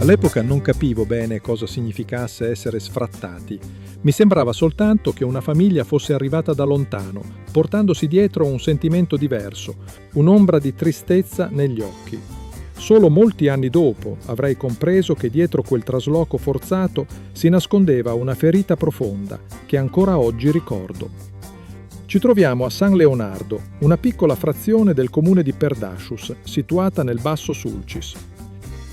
All'epoca non capivo bene cosa significasse essere sfrattati. Mi sembrava soltanto che una famiglia fosse arrivata da lontano, portandosi dietro un sentimento diverso, un'ombra di tristezza negli occhi. Solo molti anni dopo avrei compreso che dietro quel trasloco forzato si nascondeva una ferita profonda che ancora oggi ricordo. Ci troviamo a San Leonardo, una piccola frazione del comune di Perdascius, situata nel Basso Sulcis.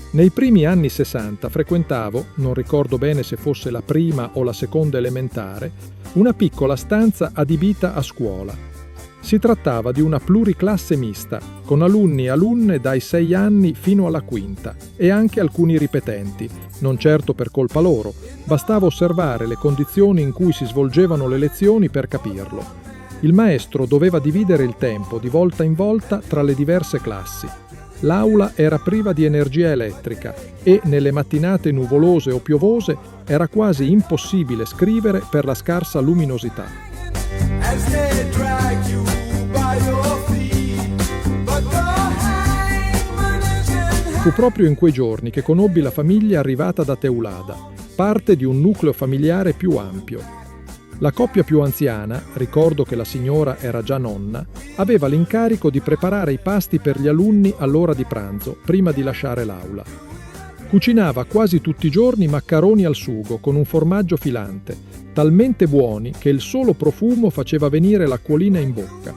Nei primi anni 60 frequentavo, non ricordo bene se fosse la prima o la seconda elementare, una piccola stanza adibita a scuola. Si trattava di una pluriclasse mista, con alunni e alunne dai 6 anni fino alla quinta, e anche alcuni ripetenti, non certo per colpa loro, bastava osservare le condizioni in cui si svolgevano le lezioni per capirlo. Il maestro doveva dividere il tempo di volta in volta tra le diverse classi. L'aula era priva di energia elettrica e nelle mattinate nuvolose o piovose era quasi impossibile scrivere per la scarsa luminosità. Fu proprio in quei giorni che conobbi la famiglia arrivata da Teulada, parte di un nucleo familiare più ampio. La coppia più anziana, ricordo che la signora era già nonna, aveva l'incarico di preparare i pasti per gli alunni all'ora di pranzo, prima di lasciare l'aula. Cucinava quasi tutti i giorni maccheroni al sugo con un formaggio filante, talmente buoni che il solo profumo faceva venire l'acquolina in bocca.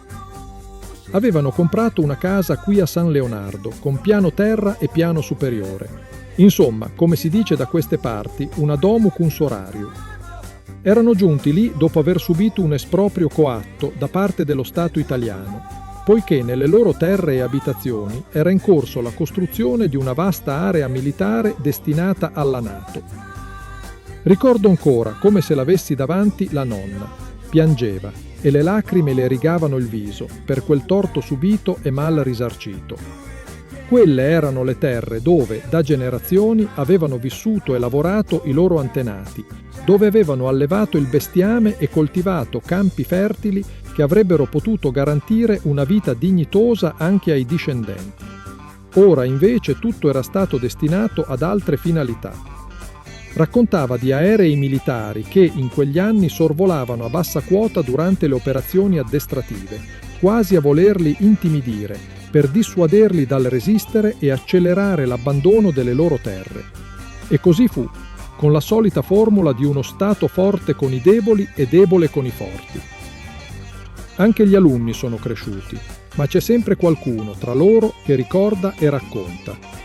Avevano comprato una casa qui a San Leonardo, con piano terra e piano superiore. Insomma, come si dice da queste parti, una domu cum sorarium. Erano giunti lì dopo aver subito un esproprio coatto da parte dello Stato italiano, poiché nelle loro terre e abitazioni era in corso la costruzione di una vasta area militare destinata alla NATO. Ricordo ancora come se l'avessi davanti la nonna. Piangeva e le lacrime le rigavano il viso per quel torto subito e mal risarcito. Quelle erano le terre dove, da generazioni, avevano vissuto e lavorato i loro antenati, dove avevano allevato il bestiame e coltivato campi fertili che avrebbero potuto garantire una vita dignitosa anche ai discendenti. Ora invece tutto era stato destinato ad altre finalità. Raccontava di aerei militari che in quegli anni sorvolavano a bassa quota durante le operazioni addestrative, quasi a volerli intimidire, per dissuaderli dal resistere e accelerare l'abbandono delle loro terre. E così fu, con la solita formula di uno Stato forte con i deboli e debole con i forti. Anche gli alunni sono cresciuti, ma c'è sempre qualcuno tra loro che ricorda e racconta.